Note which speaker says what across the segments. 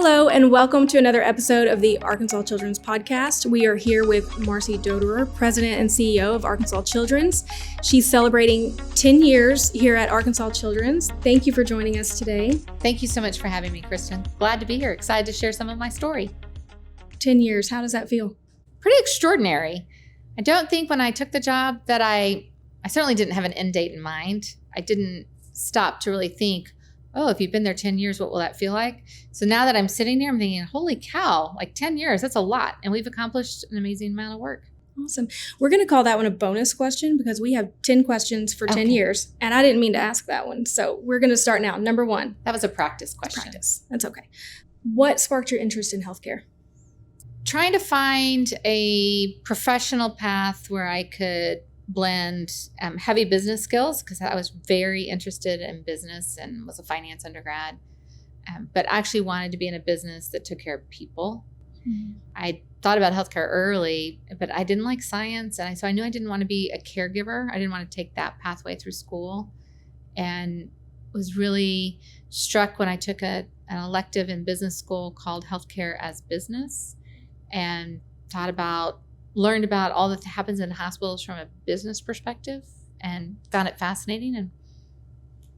Speaker 1: Hello, and welcome to another episode of the Arkansas Children's Podcast. We are here with Marcy Doderer, President and CEO of Arkansas Children's. She's celebrating 10 years here at Arkansas Children's. Thank you for joining us today.
Speaker 2: Thank you so much for having me, Kristen. Glad to be here. Excited to share some of my story.
Speaker 1: 10 years, how does that feel?
Speaker 2: Pretty extraordinary. I don't think when I took the job that I certainly didn't have an end date in mind. I didn't stop to really think, oh, if you've been there 10 years, what will that feel like? So now that I'm sitting there, I'm thinking, holy cow, like 10 years, that's a lot. And we've accomplished an amazing amount of work.
Speaker 1: Awesome. We're going to call that one a bonus question because we have 10 questions for 10 years. And I didn't mean to ask that one. So we're going to start now. Number one.
Speaker 2: That was a practice question.
Speaker 1: Practice. That's okay. What sparked your interest in healthcare?
Speaker 2: Trying to find a professional path where I could blend heavy business skills, because I was very interested in business and was a finance undergrad, but actually wanted to be in a business that took care of people. Mm-hmm. I thought about healthcare early, but I didn't like science. And so I knew I didn't want to be a caregiver. I didn't want to take that pathway through school, and was really struck when I took an elective in business school called Healthcare as Business, and learned about all that happens in hospitals from a business perspective, and found it fascinating and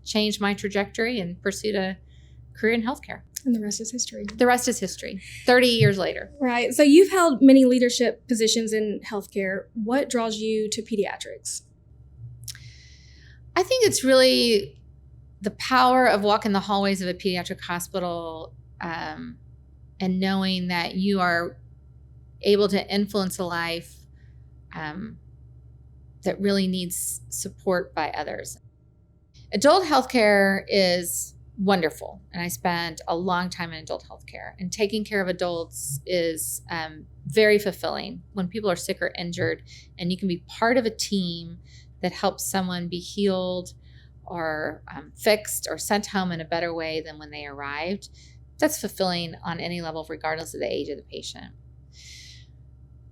Speaker 2: changed my trajectory and pursued a career in healthcare.
Speaker 1: And the rest is history.
Speaker 2: The rest is history, 30 years later.
Speaker 1: Right. So you've held many leadership positions in healthcare. What draws you to pediatrics?
Speaker 2: I think it's really the power of walking the hallways of a pediatric hospital, and knowing that you are able to influence a life that really needs support by others. Adult healthcare is wonderful, and I spent a long time in adult healthcare. And taking care of adults is very fulfilling when people are sick or injured, and you can be part of a team that helps someone be healed or fixed or sent home in a better way than when they arrived. That's fulfilling on any level, regardless of the age of the patient.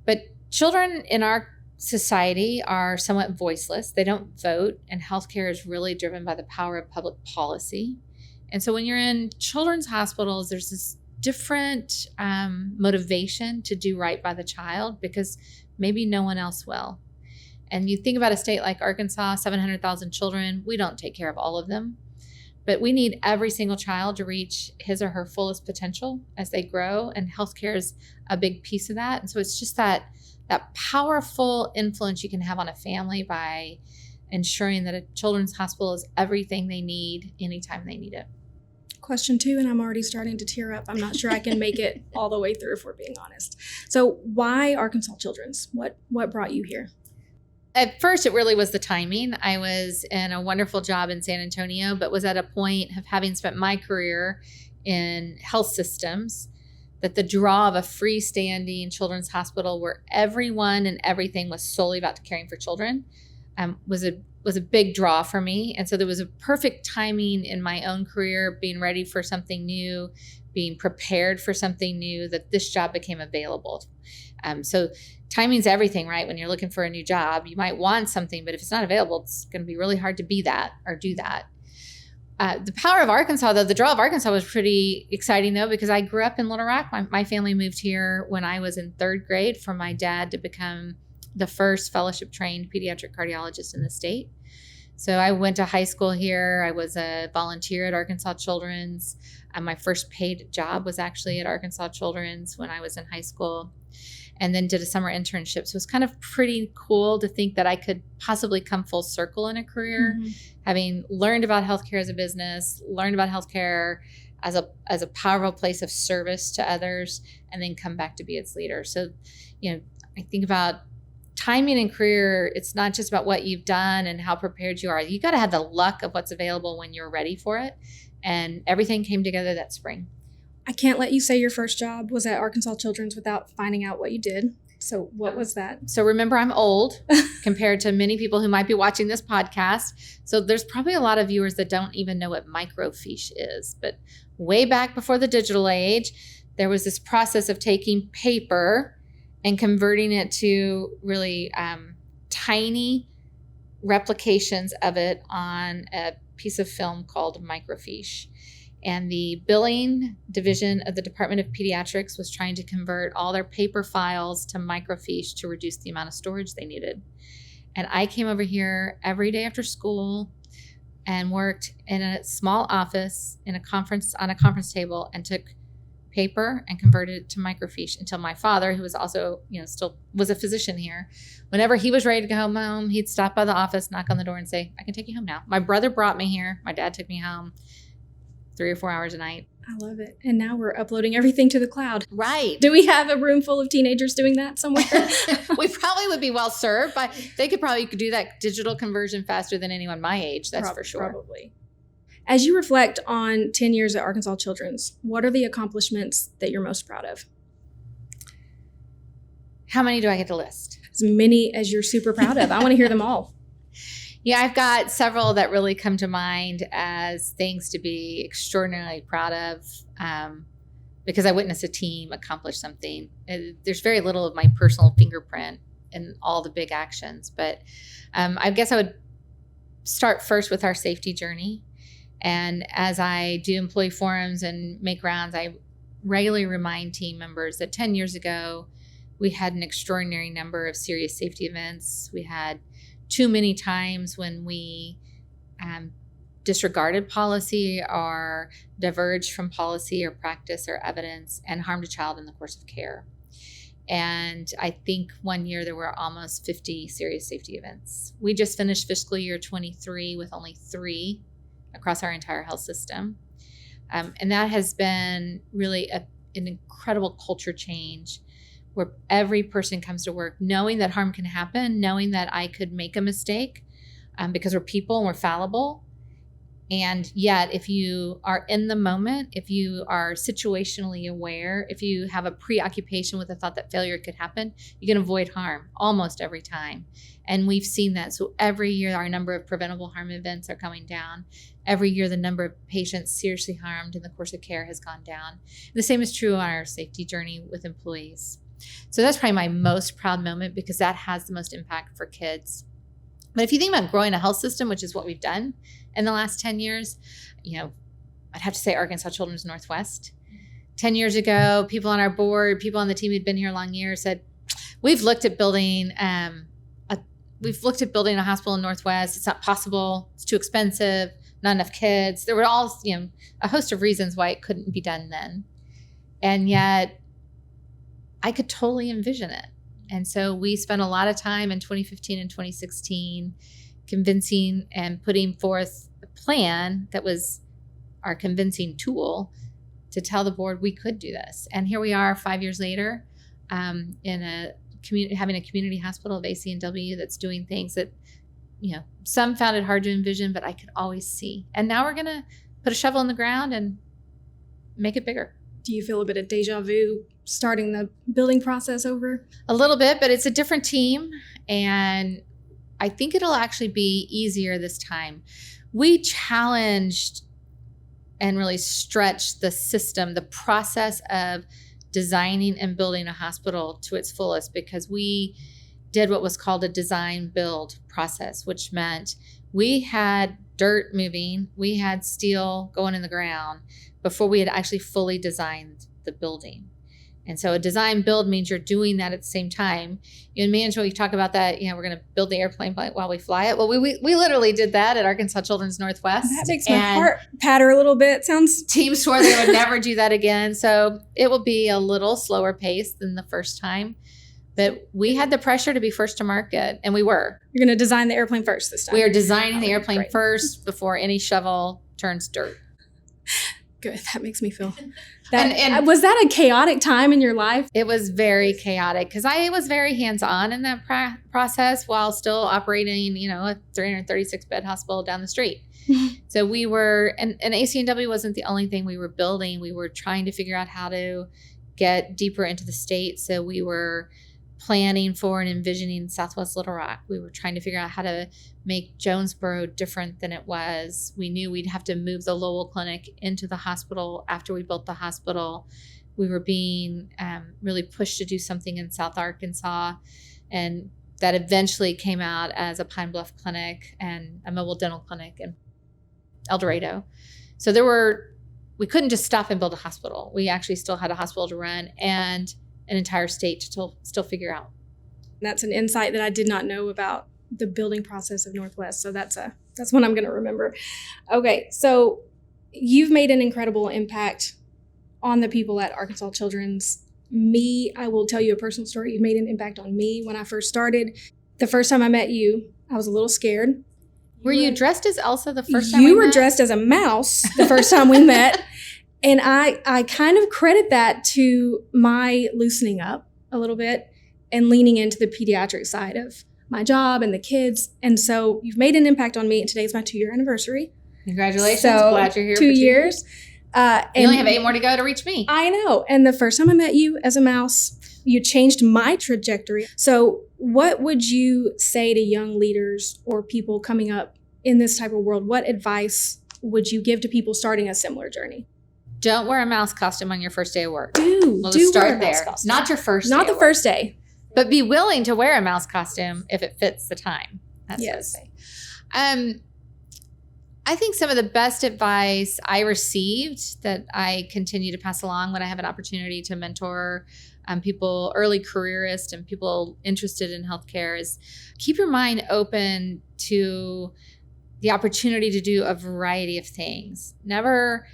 Speaker 2: But children in our society are somewhat voiceless. They don't vote, and healthcare is really driven by the power of public policy. And so when you're in children's hospitals, there's this different motivation to do right by the child because maybe no one else will. And you think about a state like Arkansas, 700,000 children, we don't take care of all of them. But we need every single child to reach his or her fullest potential as they grow, and healthcare is a big piece of that. And so it's just that powerful influence you can have on a family by ensuring that a children's hospital is everything they need anytime they need it.
Speaker 1: Question 2, and I'm already starting to tear up. I'm not sure I can make it all the way through if we're being honest. So why Arkansas Children's? What brought you here?
Speaker 2: At first, it really was the timing. I was in a wonderful job in San Antonio, but was at a point of having spent my career in health systems that the draw of a freestanding children's hospital where everyone and everything was solely about caring for children was a big draw for me. And so there was a perfect timing in my own career, being ready for something new, being prepared for something new, that this job became available. So timing's everything, right? When you're looking for a new job, you might want something, but if it's not available, it's going to be really hard to be that or do that. The power of Arkansas, though, the draw of Arkansas was pretty exciting, though, because I grew up in Little Rock. My family moved here when I was in 3rd grade for my dad to become the first fellowship-trained pediatric cardiologist in the state. So I went to high school here. I was a volunteer at Arkansas Children's. My first paid job was actually at Arkansas Children's when I was in high school, and then did a summer internship. So it was kind of pretty cool to think that I could possibly come full circle in a career, having learned about healthcare as a business, learned about healthcare as a powerful place of service to others, and then come back to be its leader. So, I think about timing in career, it's not just about what you've done and how prepared you are. You got to have the luck of what's available when you're ready for it. And everything came together that spring.
Speaker 1: I can't let you say your first job was at Arkansas Children's without finding out what you did. So what was that?
Speaker 2: So remember, I'm old compared to many people who might be watching this podcast. So there's probably a lot of viewers that don't even know what microfiche is. But way back before the digital age, there was this process of taking paper and converting it to really tiny replications of it on a piece of film called microfiche. And the billing division of the Department of Pediatrics was trying to convert all their paper files to microfiche to reduce the amount of storage they needed. And I came over here every day after school and worked in a small office on a conference table and took paper and converted it to microfiche until my father, who was also, still was a physician here, whenever he was ready to go home, he'd stop by the office, knock on the door and say, "I can take you home now." My brother brought me here. My dad took me home 3 or 4 hours a night.
Speaker 1: I love it. And now we're uploading everything to the cloud.
Speaker 2: Right.
Speaker 1: Do we have a room full of teenagers doing that somewhere?
Speaker 2: We probably would be well served, but they could probably do that digital conversion faster than anyone my age. That's for sure.
Speaker 1: Probably. As you reflect on 10 years at Arkansas Children's, what are the accomplishments that you're most proud of?
Speaker 2: How many do I get to list?
Speaker 1: As many as you're super proud of. I want to hear them all.
Speaker 2: Yeah, I've got several that really come to mind as things to be extraordinarily proud of, because I witnessed a team accomplish something. There's very little of my personal fingerprint in all the big actions, but I guess I would start first with our safety journey. And as I do employee forums and make rounds, I regularly remind team members that 10 years ago, we had an extraordinary number of serious safety events. We had too many times when we disregarded policy or diverged from policy or practice or evidence and harmed a child in the course of care. And I think one year there were almost 50 serious safety events. We just finished fiscal year 23 with only 3 across our entire health system. And that has been really an incredible culture change where every person comes to work knowing that harm can happen, knowing that I could make a mistake because we're people and we're fallible. And yet, if you are in the moment, if you are situationally aware, if you have a preoccupation with the thought that failure could happen, you can avoid harm almost every time. And we've seen that. So every year, our number of preventable harm events are coming down. Every year, the number of patients seriously harmed in the course of care has gone down. And the same is true on our safety journey with employees. So that's probably my most proud moment because that has the most impact for kids. But if you think about growing a health system, which is what we've done in the last 10 years, I'd have to say Arkansas Children's Northwest. 10 years ago, people on our board, people on the team who'd been here a long year said, we've looked at building a hospital in Northwest. It's not possible. It's too expensive. Not enough kids. There were all, a host of reasons why it couldn't be done then. And yet I could totally envision it. And so we spent a lot of time in 2015 and 2016 convincing and putting forth a plan that was our convincing tool to tell the board we could do this. And here we are 5 years later having a community hospital of AC&W that's doing things that, some found it hard to envision, but I could always see. And now we're going to put a shovel in the ground and make it bigger.
Speaker 1: Do you feel a bit of deja vu starting the building process over?
Speaker 2: A little bit, but it's a different team. And I think it'll actually be easier this time. We challenged and really stretched the system, the process of designing and building a hospital to its fullest because we did what was called a design build process, which meant we had dirt moving, we had steel going in the ground before we had actually fully designed the building. And so a design build means you're doing that at the same time. In management, we talk about that, we're going to build the airplane while we fly it. Well, we literally did that at Arkansas Children's Northwest.
Speaker 1: That makes my heart patter a little bit.
Speaker 2: Teams swore they would never do that again. So it will be a little slower pace than the first time. But we had the pressure to be first to market, and we were.
Speaker 1: You're going to design the airplane first this time.
Speaker 2: We are designing the airplane first before any shovel turns dirt.
Speaker 1: Good. That makes me feel. And was that a chaotic time in your life?
Speaker 2: It was very chaotic because I was very hands-on in that process while still operating, a 336-bed hospital down the street. So we were, and AC&W wasn't the only thing we were building. We were trying to figure out how to get deeper into the state. So we were planning for and envisioning Southwest Little Rock. We were trying to figure out how to make Jonesboro different than it was. We knew we'd have to move the Lowell Clinic into the hospital after we built the hospital. We were being really pushed to do something in South Arkansas, and that eventually came out as a Pine Bluff Clinic and a mobile dental clinic in El Dorado. So there were we couldn't just stop and build a hospital. We actually still had a hospital to run and an entire state to still figure out.
Speaker 1: That's an insight that I did not know about the building process of Northwest. So that's one I'm going to remember. Okay, so you've made an incredible impact on the people at Arkansas Children's. I will tell you a personal story. You've made an impact on me when I first started. The first time I met you, I was a little scared.
Speaker 2: Were you dressed as Elsa the first time we met?
Speaker 1: You were dressed as a mouse the first time we met. And I kind of credit that to my loosening up a little bit and leaning into the pediatric side of my job and the kids. And so you've made an impact on me. And today's my 2-year anniversary.
Speaker 2: Congratulations.
Speaker 1: So,
Speaker 2: glad you're here
Speaker 1: 2 years.
Speaker 2: You only have 8 more to go to reach me.
Speaker 1: I know. And the first time I met you as a mouse, you changed my trajectory. So what would you say to young leaders or people coming up in this type of world? What advice would you give to people starting a similar journey?
Speaker 2: Don't wear a mouse costume on your first day of work.
Speaker 1: We'll
Speaker 2: just start
Speaker 1: wear a mouse
Speaker 2: there.
Speaker 1: costume.
Speaker 2: Not your first
Speaker 1: Not
Speaker 2: day.
Speaker 1: the first day.
Speaker 2: But be willing to wear a mouse costume if it fits the time. That's
Speaker 1: yes.
Speaker 2: what I say. I think some of the best advice I received that I continue to pass along when I have an opportunity to mentor people, early careerists and people interested in healthcare is keep your mind open to the opportunity to do a variety of things. Never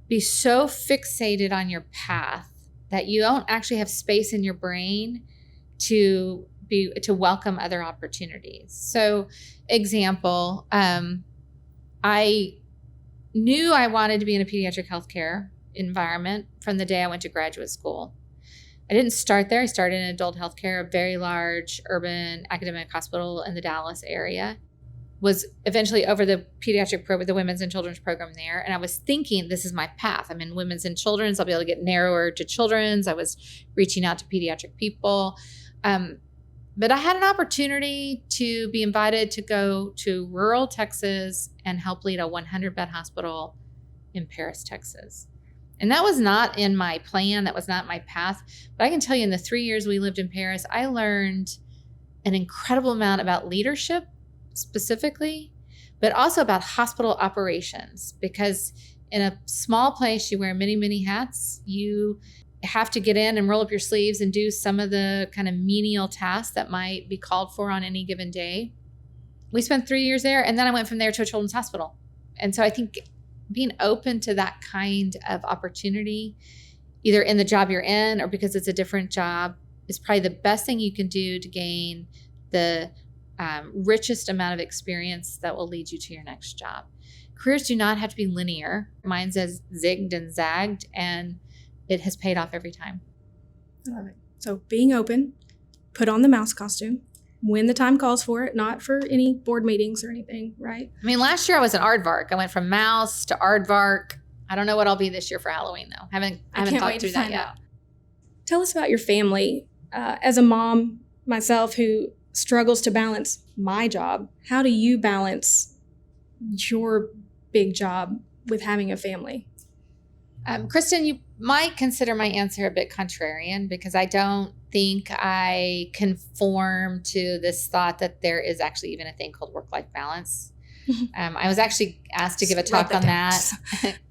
Speaker 2: be so fixated on your path that you don't actually have space in your brain to welcome other opportunities. So, example, I knew I wanted to be in a pediatric healthcare environment from the day I went to graduate school. I didn't start there. I started in adult healthcare, a very large urban academic hospital in the Dallas area. Was eventually over the pediatric program, the women's and children's program there. And I was thinking, this is my path. I'm in women's and children's. I'll be able to get narrower to children's. I was reaching out to pediatric people. But I had an opportunity to be invited to go to rural Texas and help lead a 100-bed hospital in Paris, Texas. And that was not in my plan. That was not my path. But I can tell you in the 3 years we lived in Paris, I learned an incredible amount about leadership specifically, but also about hospital operations. Because in a small place, you wear many, many hats. You have to get in and roll up your sleeves and do some of the kind of menial tasks that might be called for on any given day. We spent 3 years there, and then I went from there to a children's hospital. And so I think being open to that kind of opportunity, either in the job you're in or because it's a different job, is probably the best thing you can do to gain the richest amount of experience that will lead you to your next job. Careers do not have to be linear. Mine says zigged and zagged, and it has paid off every time.
Speaker 1: I love it. So being open, put on the mouse costume when the time calls for it, not for any board meetings or anything, right?
Speaker 2: I mean, last year I was an aardvark. I went from mouse to aardvark. I don't know what I'll be this year for Halloween, though. I haven't thought through that yet.
Speaker 1: Tell us about your family. As a mom myself who struggles to balance my job, how do you balance your big job with having a family?
Speaker 2: Kristen, you might consider my answer a bit contrarian because I don't think I conform to this thought that there is actually even a thing called work-life balance. I was actually asked to give a talk on that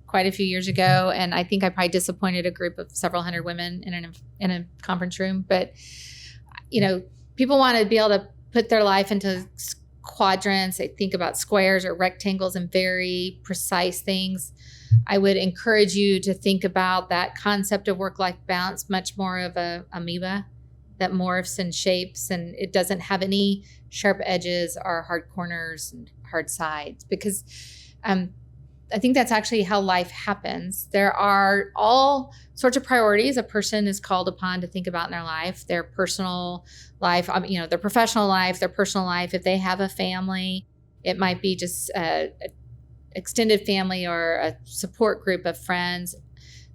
Speaker 2: quite a few years ago, and I think I probably disappointed a group of several hundred women in a conference room. But, you know, people want to be able to put their life into quadrants. They think about squares or rectangles and very precise things. I would encourage you to think about that concept of work-life balance much more of a amoeba that morphs and shapes, and it doesn't have any sharp edges or hard corners and hard sides, because I think that's actually how life happens. There are all sorts of priorities a person is called upon to think about in their life, their personal life, their professional life, their personal life. If they have a family, it might be just extended family or a support group of friends.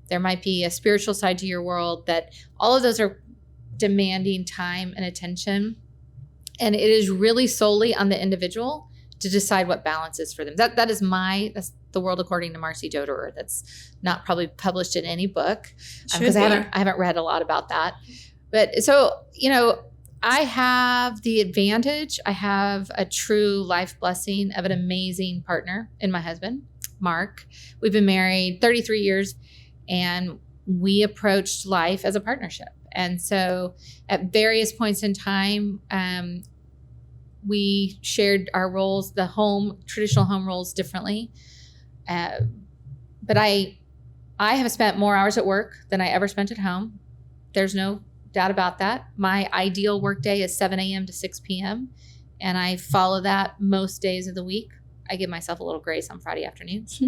Speaker 2: There might be a spiritual side to your world, that all of those are demanding time and attention. And it is really solely on the individual to decide what balance is for them. That's the world according to Marcy Doderer. That's not probably published in any book because I haven't read a lot about that. But so, I have the advantage. I have a true life blessing of an amazing partner in my husband. Mark. We've been married 33 years, and we approached life as a partnership. And so at various points in time, we shared our roles, the traditional home roles differently. But I have spent more hours at work than I ever spent at home. There's no doubt about that. My ideal work day is 7 a.m. to 6 p.m. And I follow that most days of the week. I give myself a little grace on Friday afternoons.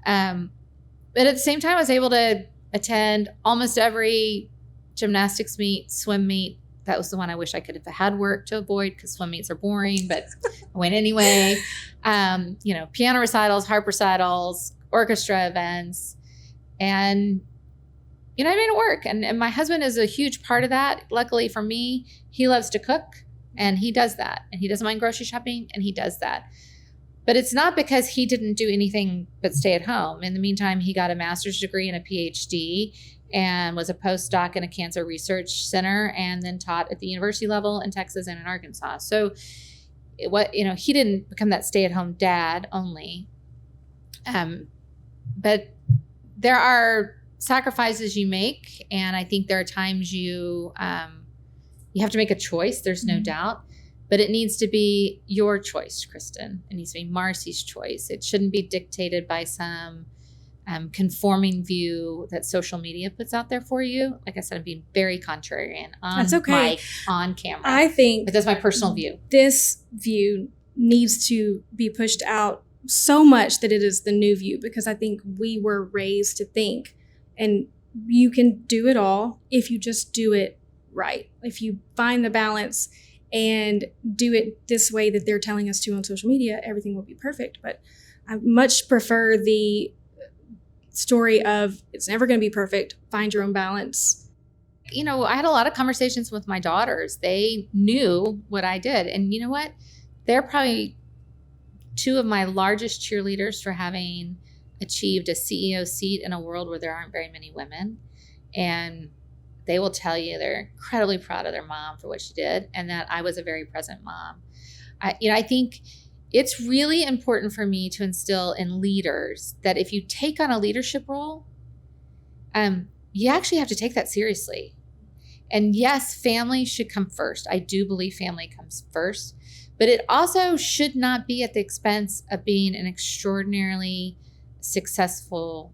Speaker 2: But at the same time, I was able to attend almost every gymnastics meet, swim meet. That was the one I wish I could have had work to avoid because swim meets are boring, but I went anyway. Piano recitals, harp recitals, orchestra events. And, I made it work. And my husband is a huge part of that. Luckily for me, he loves to cook and he does that. And he doesn't mind grocery shopping and he does that. But it's not because he didn't do anything but stay at home. In the meantime, he got a master's degree and a PhD and was a postdoc in a cancer research center and then taught at the university level in Texas and in Arkansas. So he didn't become that stay-at-home dad only. But there are sacrifices you make, and I think there are times you have to make a choice. There's no doubt, but it needs to be your choice, Kristen. It needs to be Marcy's choice. It shouldn't be dictated by some conforming view that social media puts out there for you. Like I said, I'm being very contrarian on
Speaker 1: That's okay.
Speaker 2: mic, on camera.
Speaker 1: I think
Speaker 2: but that's my personal view.
Speaker 1: This view needs to be pushed out so much that it is the new view, because I think we were raised to think, and you can do it all if you just do it right. If you find the balance and do it this way that they're telling us to on social media, everything will be perfect. But I much prefer the story of it's never going to be perfect. Find your own balance.
Speaker 2: I had a lot of conversations with my daughters. They knew what I did. And you know what? They're probably two of my largest cheerleaders for having achieved a CEO seat in a world where there aren't very many women. And they will tell you they're incredibly proud of their mom for what she did and that I was a very present mom. I think it's really important for me to instill in leaders that if you take on a leadership role, you actually have to take that seriously. And yes, family should come first. I do believe family comes first, but it also should not be at the expense of being an extraordinarily successful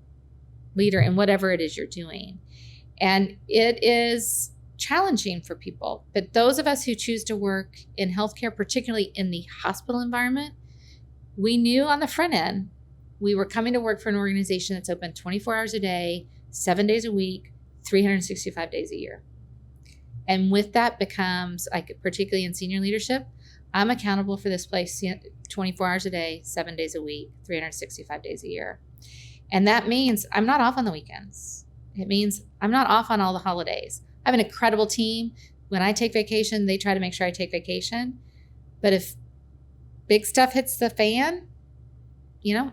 Speaker 2: leader in whatever it is you're doing. And it is challenging for people. But those of us who choose to work in healthcare, particularly in the hospital environment, we knew on the front end, we were coming to work for an organization that's open 24 hours a day, 7 days a week, 365 days a year. And with that becomes, particularly in senior leadership, I'm accountable for this place 24 hours a day, 7 days a week, 365 days a year. And that means I'm not off on the weekends. It means I'm not off on all the holidays. I have an incredible team. When I take vacation, they try to make sure I take vacation. But if big stuff hits the fan,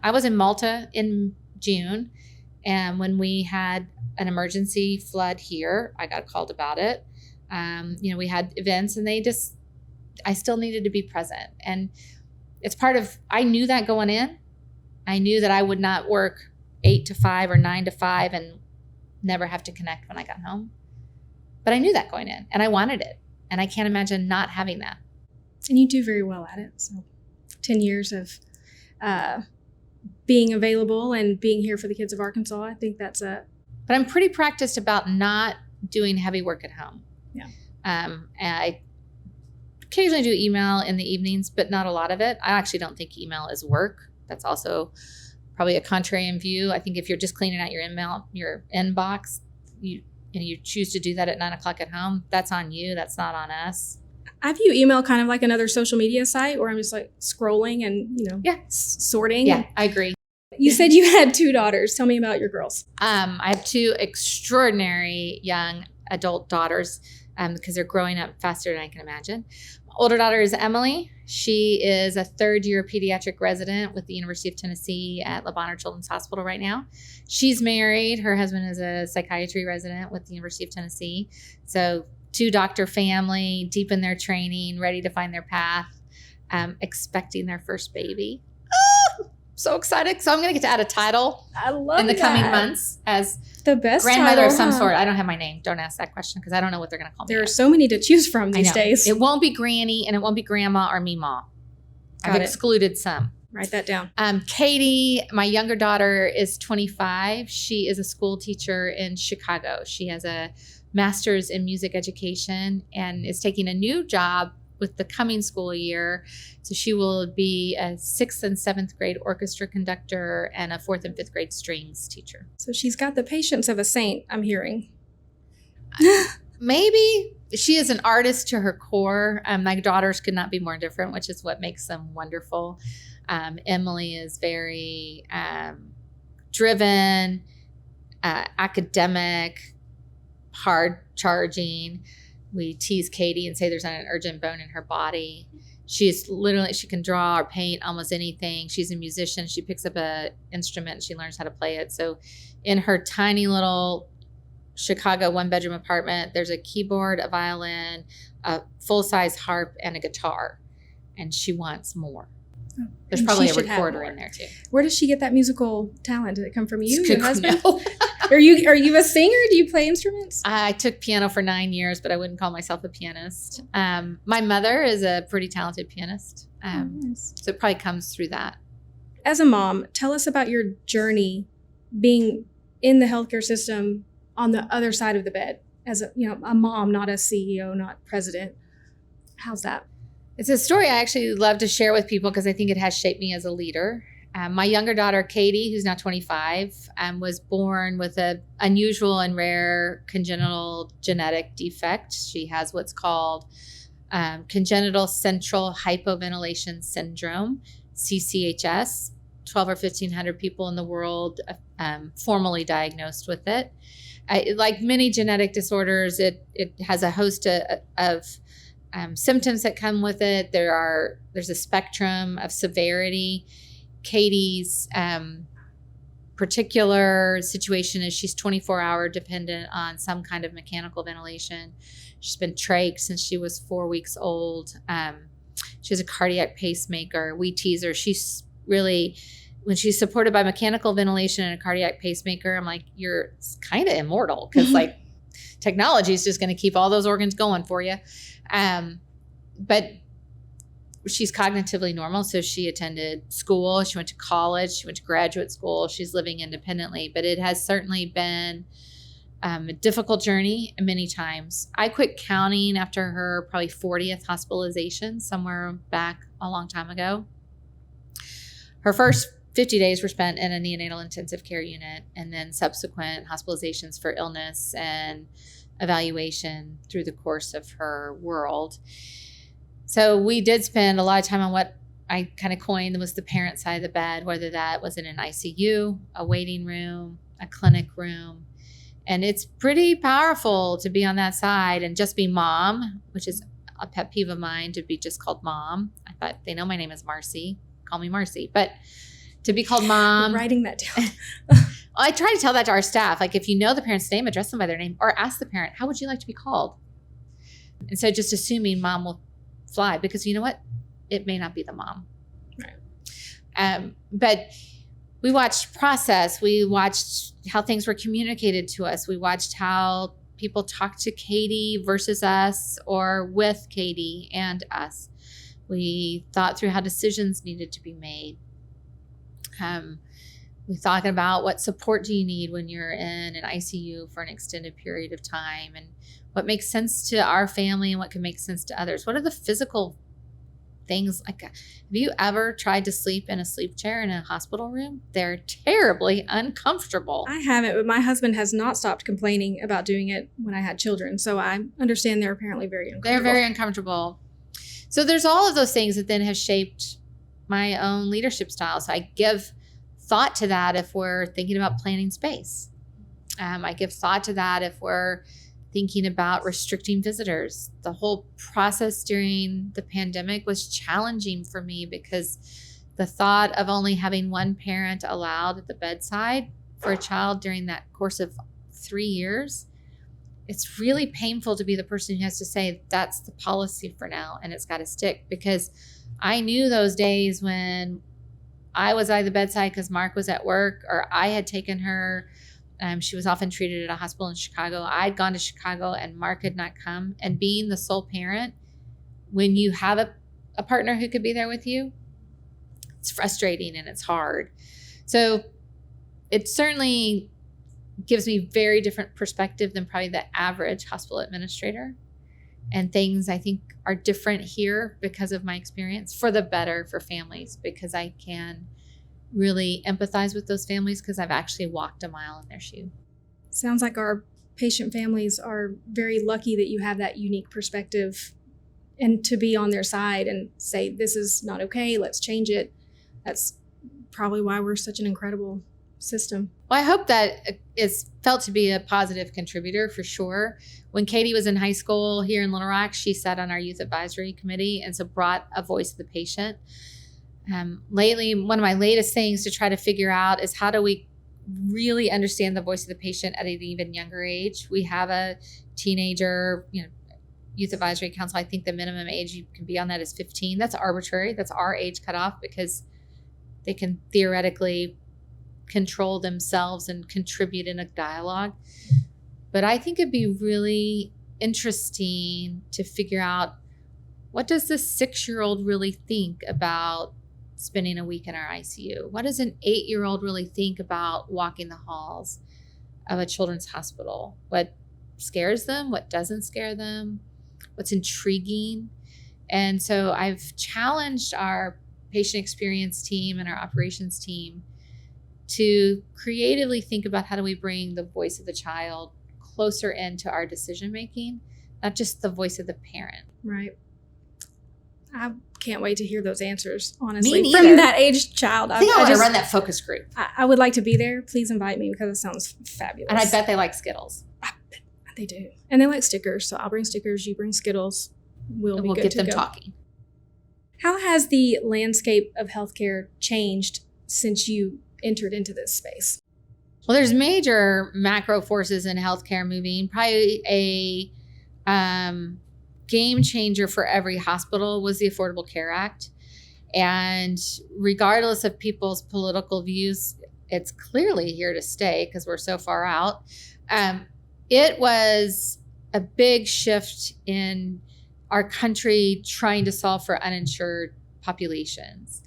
Speaker 2: I was in Malta in June, and when we had an emergency flood here, I got called about it. We had events, and I still needed to be present. And it's I knew that going in. I knew that I would not work 8 to 5 or 9 to 5 and never have to connect when I got home. But I knew that going in, and I wanted it. And I can't imagine not having that.
Speaker 1: And you do very well at it. So 10 years of being available and being here for the kids of Arkansas, I think that's
Speaker 2: But I'm pretty practiced about not doing heavy work at home.
Speaker 1: Yeah.
Speaker 2: And I occasionally do email in the evenings, but not a lot of it. I actually don't think email is work. That's also probably a contrarian view. I think if you're just cleaning out your inbox, you choose to do that at 9 o'clock at home, that's on you. That's not on us.
Speaker 1: I view email kind of like another social media site where I'm just like scrolling and, sorting.
Speaker 2: Yeah, I agree.
Speaker 1: You said you had 2 daughters. Tell me about your girls.
Speaker 2: I have 2 extraordinary young adult daughters because they're growing up faster than I can imagine. My older daughter is Emily. She is a 3rd-year pediatric resident with the University of Tennessee at Le Bonheur Children's Hospital right now. She's married. Her husband is a psychiatry resident with the University of Tennessee. So 2-doctor family, deep in their training, ready to find their path, expecting their first baby. so excited. So I'm going to get to add a title
Speaker 1: I love
Speaker 2: in the coming months as
Speaker 1: the best
Speaker 2: grandmother
Speaker 1: title,
Speaker 2: of some sort. I don't have my name. Don't ask that question because I don't know what they're going to call me.
Speaker 1: There are so many to choose from these days.
Speaker 2: It won't be Granny and it won't be Grandma or Meemaw. I've excluded some.
Speaker 1: Write that down.
Speaker 2: Katie, my younger daughter, is 25. She is a school teacher in Chicago. She has a master's in music education and is taking a new job with the coming school year. So she will be a 6th and 7th grade orchestra conductor and a 4th and 5th grade strings teacher.
Speaker 1: So she's got the patience of a saint, I'm hearing.
Speaker 2: Maybe. She is an artist to her core. My daughters could not be more different, which is what makes them wonderful. Emily is very driven, academic, hard charging. We tease Katie and say there's not an urgent bone in her body. She can draw or paint almost anything. She's a musician. She picks up an instrument and she learns how to play it. So in her tiny little Chicago 1-bedroom apartment, there's a keyboard, a violin, a full-size harp, and a guitar. And she wants more. There's probably a recorder in there too.
Speaker 1: Where does she get that musical talent? Did it come from you,
Speaker 2: It's
Speaker 1: your
Speaker 2: good-
Speaker 1: husband?
Speaker 2: no.
Speaker 1: Are you a singer? Do you play instruments?
Speaker 2: I took piano for 9 years, but I wouldn't call myself a pianist. My mother is a pretty talented pianist.
Speaker 1: Nice.
Speaker 2: So it probably comes through that.
Speaker 1: As a mom, tell us about your journey being in the healthcare system on the other side of the bed as a mom, not a CEO, not president. How's that?
Speaker 2: It's a story I actually love to share with people because I think it has shaped me as a leader. My younger daughter, Katie, who's now 25, was born with an unusual and rare congenital genetic defect. She has what's called congenital central hypoventilation syndrome, CCHS. 12 or 1,500 people in the world formally diagnosed with it. Like many genetic disorders, it has a host of symptoms that come with it. There's a spectrum of severity. Katie's particular situation is she's 24-hour dependent on some kind of mechanical ventilation. She's been trach since she was 4 weeks old. She has a cardiac pacemaker. We tease her. She's really, when she's supported by mechanical ventilation and a cardiac pacemaker, I'm like, you're kind of immortal because like technology is just going to keep all those organs going for you. But she's cognitively normal. So she attended school. She went to college. She went to graduate school. She's living independently. But it has certainly been a difficult journey many times. I quit counting after her probably 40th hospitalization somewhere back a long time ago. Her first 50 days were spent in a neonatal intensive care unit and then subsequent hospitalizations for illness and evaluation through the course of her world. So we did spend a lot of time on what I kind of coined was the parent side of the bed, whether that was in an ICU, a waiting room, a clinic room. And it's pretty powerful to be on that side and just be mom, which is a pet peeve of mine, to be just called mom. I thought they know my name is Marcy. Call me Marcy. But to be called mom.
Speaker 1: I'm writing that down.
Speaker 2: I try to tell that to our staff. Like if you know the parent's name, address them by their name or ask the parent, how would you like to be called? And so just assuming mom will fly because you know what? It may not be the mom. Right. But we watched process. We watched how things were communicated to us. We watched how people talked to Katie versus us or with Katie and us. We thought through how decisions needed to be made. We thought about what support do you need when you're in an ICU for an extended period of time and what makes sense to our family and what can make sense to others. What are the physical things? Like, have you ever tried to sleep in a sleep chair in a hospital room? They're terribly uncomfortable.
Speaker 1: I haven't, but my husband has not stopped complaining about doing it when I had children. So I understand they're apparently very uncomfortable.
Speaker 2: They're very uncomfortable. So there's all of those things that then have shaped my own leadership style. So I give thought to that if we're thinking about planning space. I give thought to that if we're thinking about restricting visitors. The whole process during the pandemic was challenging for me because the thought of only having one parent allowed at the bedside for a child during that course of 3 years, it's really painful to be the person who has to say that's the policy for now and it's got to stick, because I knew those days when I was at the bedside because Mark was at work, or I had taken her. She was often treated at a hospital in Chicago. I'd gone to Chicago and Mark had not come. And being the sole parent, when you have a partner who could be there with you, it's frustrating and it's hard. So it certainly gives me very different perspective than probably the average hospital administrator. And things I think are different here because of my experience, for the better for families, because I can really empathize with those families because I've actually walked a mile in their shoe.
Speaker 1: Sounds like our patient families are very lucky that you have that unique perspective and to be on their side and say, this is not okay, let's change it. That's probably why we're such an incredible system.
Speaker 2: Well, I hope that is felt to be a positive contributor for sure. When Katie was in high school here in Little Rock, she sat on our youth advisory committee and so brought a voice of the patient. Lately, one of my latest things to try to figure out is how do we really understand the voice of the patient at an even younger age. We have a teenager, youth advisory council. I think the minimum age you can be on that is 15. That's arbitrary. That's our age cutoff because they can theoretically control themselves and contribute in a dialogue. But I think it'd be really interesting to figure out, what does this 6-year-old really think about spending a week in our ICU? What does an 8-year-old really think about walking the halls of a children's hospital? What scares them? What doesn't scare them? What's intriguing? And so I've challenged our patient experience team and our operations team to creatively think about how do we bring the voice of the child closer into our decision making, not just the voice of the parent.
Speaker 1: Right. I can't wait to hear those answers, honestly.
Speaker 2: Me neither.
Speaker 1: From that aged child.
Speaker 2: I think I want to run that focus group.
Speaker 1: I would like to be there. Please invite me because it sounds fabulous.
Speaker 2: And I bet they like Skittles.
Speaker 1: I bet they do. And they like stickers. So I'll bring stickers. You bring Skittles. We'll
Speaker 2: get them talking.
Speaker 1: How has the landscape of healthcare changed since you entered into this space?
Speaker 2: Well, there's major macro forces in healthcare moving. Probably a game changer for every hospital was the Affordable Care Act. And regardless of people's political views, it's clearly here to stay because we're so far out. It was a big shift in our country trying to solve for uninsured populations.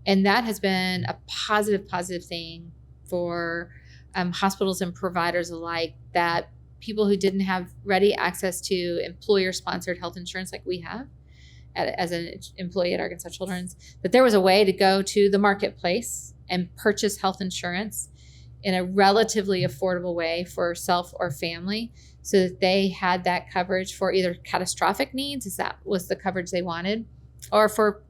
Speaker 2: And that has been a positive thing for hospitals and providers alike, that people who didn't have ready access to employer-sponsored health insurance like we have as an employee at Arkansas Children's, that there was a way to go to the marketplace and purchase health insurance in a relatively affordable way for self or family so that they had that coverage for either catastrophic needs, as that was the coverage they wanted, or for,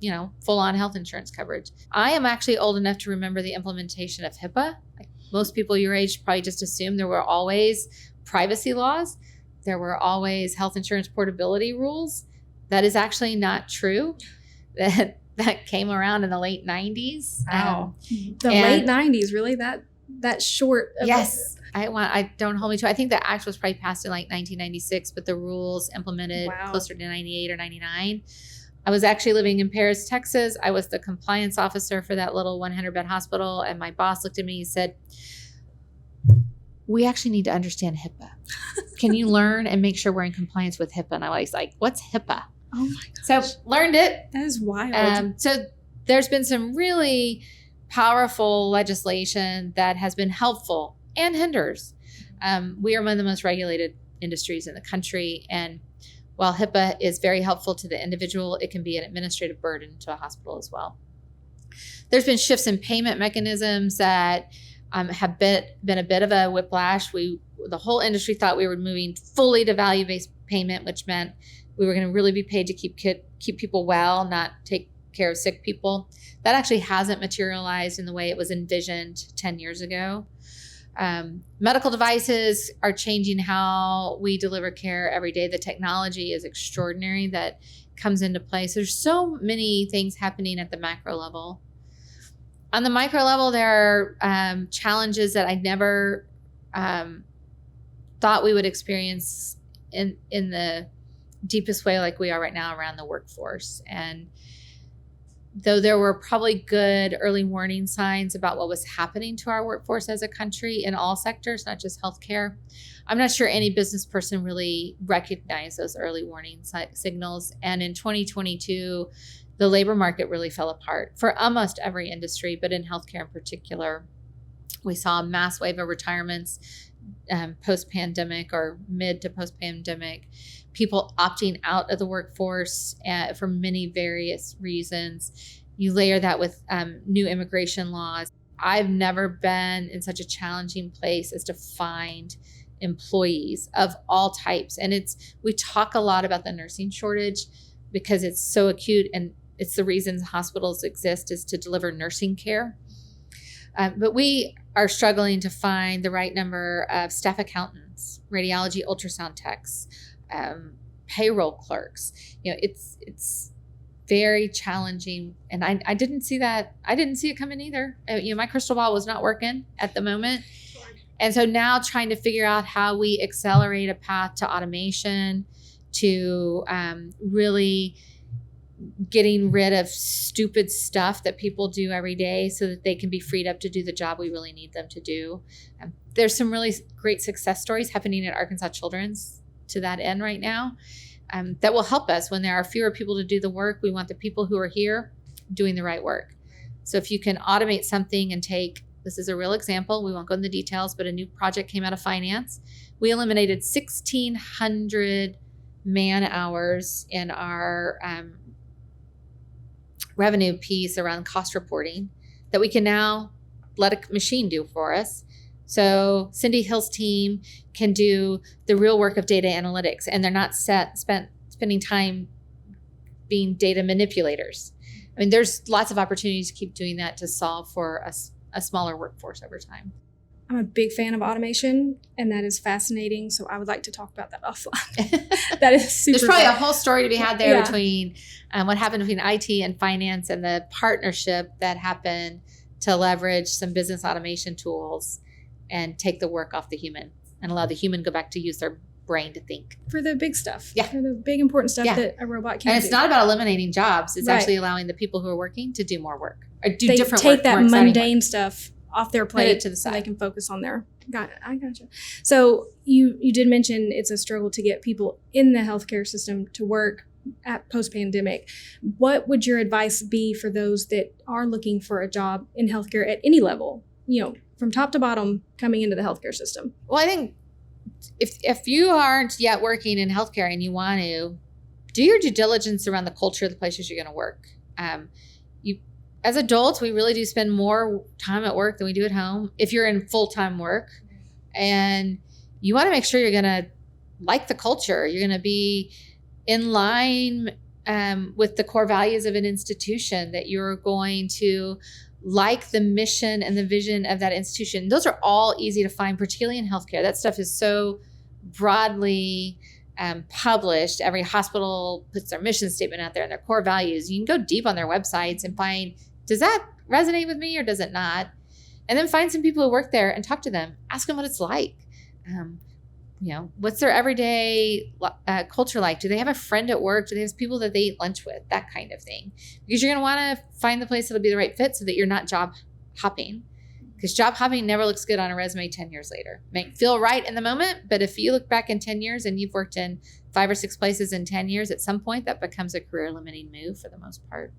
Speaker 2: full-on health insurance coverage. I am actually old enough to remember the implementation of HIPAA. Most people your age probably just assume there were always privacy laws. There were always health insurance portability rules. That is actually not true. That came around in the late 90s.
Speaker 1: Wow. Late 90s, really? That short of
Speaker 2: yes. I don't hold me to. I think the act was probably passed in like 1996, but the rules implemented closer to 98 or 99. I was actually living in Paris, Texas. I was the compliance officer for that little 100-bed hospital. And my boss looked at me and said, we actually need to understand HIPAA. Can you learn and make sure we're in compliance with HIPAA? And I was like, what's HIPAA?
Speaker 1: Oh my gosh.
Speaker 2: So learned it.
Speaker 1: That is wild.
Speaker 2: So there's been some really powerful legislation that has been helpful and hinders. We are one of the most regulated industries in the country. And while HIPAA is very helpful to the individual, it can be an administrative burden to a hospital as well. There's been shifts in payment mechanisms that have been a bit of a whiplash. The whole industry thought we were moving fully to value-based payment, which meant we were going to really be paid to keep people well, not take care of sick people. That actually hasn't materialized in the way it was envisioned 10 years ago. Medical devices are changing how we deliver care every day. The technology is extraordinary that comes into play. So there's so many things happening at the macro level. On the micro level, there are challenges that I never thought we would experience in the deepest way like we are right now around the workforce. And though there were probably good early warning signs about what was happening to our workforce as a country in all sectors, not just healthcare, I'm not sure any business person really recognized those early warning signals. And in 2022, the labor market really fell apart for almost every industry, but in healthcare in particular. We saw a mass wave of retirements post-pandemic or mid to post-pandemic, people opting out of the workforce for many various reasons. You layer that with new immigration laws. I've never been in such a challenging place as to find employees of all types. And we talk a lot about the nursing shortage because it's so acute, and it's the reason hospitals exist is to deliver nursing care. But we are struggling to find the right number of staff accountants, radiology, ultrasound techs, payroll clerks. It's very challenging, and I didn't see that. I didn't see it coming either. My crystal ball was not working at the moment, and so now trying to figure out how we accelerate a path to automation, to really getting rid of stupid stuff that people do every day so that they can be freed up to do the job we really need them to do. There's some really great success stories happening at Arkansas Children's to that end right now that will help us when there are fewer people to do the work. We want the people who are here doing the right work. So if you can automate something and this is a real example, we won't go into the details, but a new project came out of finance. We eliminated 1,600 man hours in our revenue piece around cost reporting that we can now let a machine do for us. So Cindy Hill's team can do the real work of data analytics, and they're not spending time being data manipulators. I mean, there's lots of opportunities to keep doing that to solve for a smaller workforce over time.
Speaker 1: I'm a big fan of automation, and that is fascinating. So I would like to talk about that offline. That is super.
Speaker 2: There's probably a whole story to be had there between what happened between IT and finance and the partnership that happened to leverage some business automation tools and take the work off the human and allow the human go back to use their brain to think.
Speaker 1: For the big stuff.
Speaker 2: Yeah.
Speaker 1: For the big important stuff that a robot can't do.
Speaker 2: And it's not about eliminating jobs. It's actually allowing the people who are working to do more work or do different work.
Speaker 1: Take that mundane stuff off their plate
Speaker 2: to the side
Speaker 1: so they can focus on their. I gotcha. So you did mention it's a struggle to get people in the healthcare system to work at post-pandemic. What would your advice be for those that are looking for a job in healthcare at any level, from top to bottom coming into the healthcare system?
Speaker 2: Well, I think if you aren't yet working in healthcare and you want to, do your due diligence around the culture of the places you're going to work. As adults, we really do spend more time at work than we do at home if you're in full-time work. And you want to make sure you're going to like the culture. You're going to be in line with the core values of an institution, that you're going to like the mission and the vision of that institution. Those are all easy to find, particularly in healthcare. That stuff is so broadly published. Every hospital puts their mission statement out there and their core values. You can go deep on their websites and find, does that resonate with me or does it not? And then find some people who work there and talk to them. Ask them what it's like. What's their everyday culture like? Do they have a friend at work? Do they have people that they eat lunch with? That kind of thing. Because you're going to want to find the place that'll be the right fit so that you're not job hopping. Because job hopping never looks good on a resume 10 years later. It may feel right in the moment, but if you look back in 10 years and you've worked in 5 or 6 places in 10 years, at some point that becomes a career limiting move for the most part.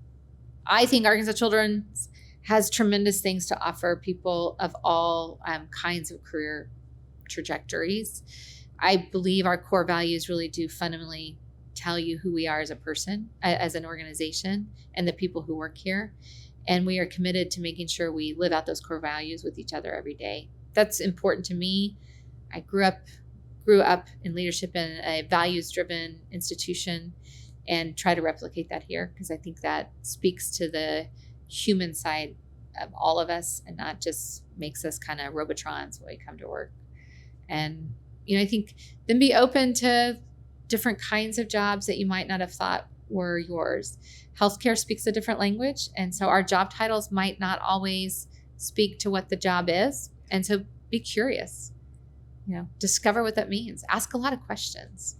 Speaker 2: I think Arkansas Children's has tremendous things to offer people of all kinds of career trajectories. I believe our core values really do fundamentally tell you who we are as a person, as an organization, and the people who work here. And we are committed to making sure we live out those core values with each other every day. That's important to me. I grew up in leadership in a values-driven institution and try to replicate that here because I think that speaks to the human side of all of us and not just makes us kind of Robotrons when we come to work. And I think then be open to different kinds of jobs that you might not have thought were yours. Healthcare speaks a different language, and so our job titles might not always speak to what the job is. And so be curious, discover what that means. Ask a lot of questions.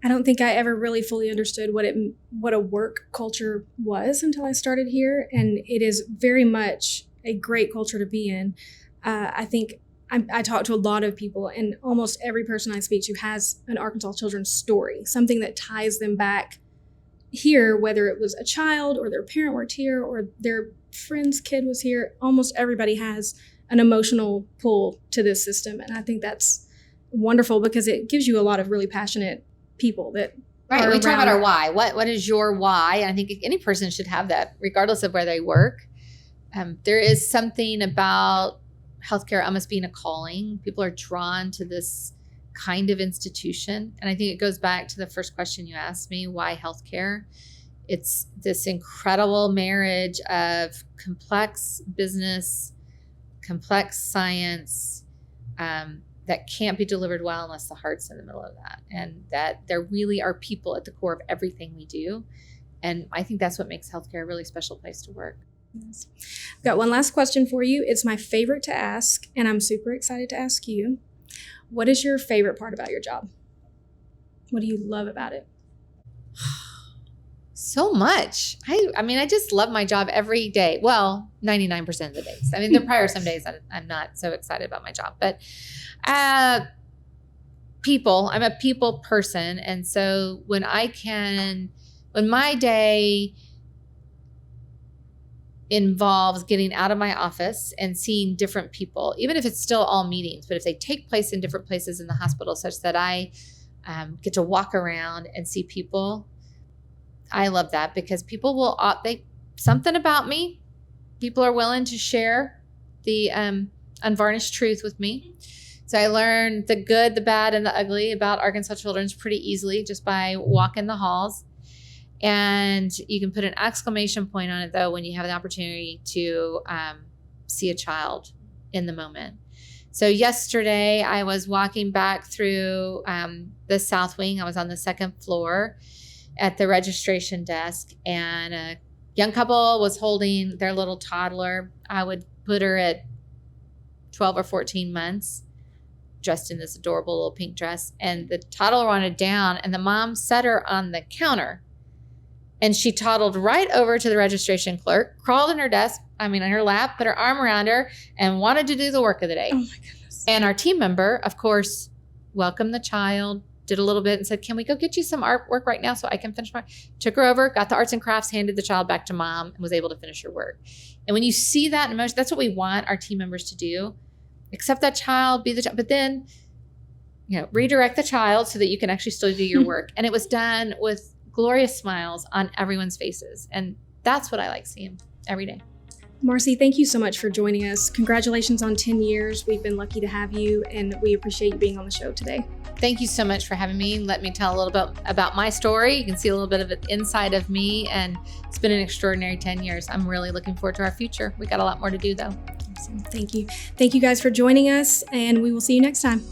Speaker 1: I don't think I ever really fully understood what a work culture was until I started here, and it is very much a great culture to be in. I think I talk to a lot of people, and almost every person I speak to has an Arkansas Children's story, something that ties them back here, whether it was a child or their parent worked here or their friend's kid was here. Almost everybody has an emotional pull to this system, and I think that's wonderful because it gives you a lot of really passionate people that
Speaker 2: Right. We talk about our
Speaker 1: around.
Speaker 2: why. What is your why? And I think any person should have that, regardless of where they work. There is something about healthcare almost being a calling. People are drawn to this kind of institution. And I think it goes back to the first question you asked me, why healthcare? It's this incredible marriage of complex business, complex science, that can't be delivered well unless the heart's in the middle of that. And that there really are people at the core of everything we do. And I think that's what makes healthcare a really special place to work.
Speaker 1: Yes. I've got one last question for you. It's my favorite to ask, and I'm super excited to ask you. What is your favorite part about your job? What do you love about it?
Speaker 2: So much. I mean, I just love my job every day. Well, 99% of the days. I mean, there probably are some days that I'm not so excited about my job, but people, I'm a people person. And so when my day involves getting out of my office and seeing different people, even if it's still all meetings, but if they take place in different places in the hospital such that I get to walk around and see people, I love that because people will, something about me, people are willing to share the unvarnished truth with me. So I learned the good, the bad, and the ugly about Arkansas Children's pretty easily just by walking the halls. And you can put an exclamation point on it, though, when you have the opportunity to see a child in the moment. So yesterday, I was walking back through the South Wing. I was on the second floor at the registration desk, and a young couple was holding their little toddler. I would put her at 12 or 14 months, dressed in this adorable little pink dress. And the toddler wanted down, and the mom set her on the counter. And she toddled right over to the registration clerk, crawled in her desk, on her lap, put her arm around her, and wanted to do the work of the day.
Speaker 1: Oh my goodness.
Speaker 2: And our team member, of course, welcomed the child, did a little bit and said, can we go get you some artwork right now so I can finish my, took her over, got the arts and crafts, handed the child back to mom, and was able to finish her work. And when you see that emotion, that's what we want our team members to do. Accept that child, be the child, but then, redirect the child so that you can actually still do your work. And it was done with glorious smiles on everyone's faces. And that's what I like seeing every day.
Speaker 1: Marcy, thank you so much for joining us. Congratulations on 10 years. We've been lucky to have you, and we appreciate you being on the show today.
Speaker 2: Thank you so much for having me. Let me tell a little bit about my story. You can see a little bit of it inside of me, and it's been an extraordinary 10 years. I'm really looking forward to our future. We got a lot more to do, though.
Speaker 1: Awesome. Thank you. Thank you guys for joining us, and we will see you next time.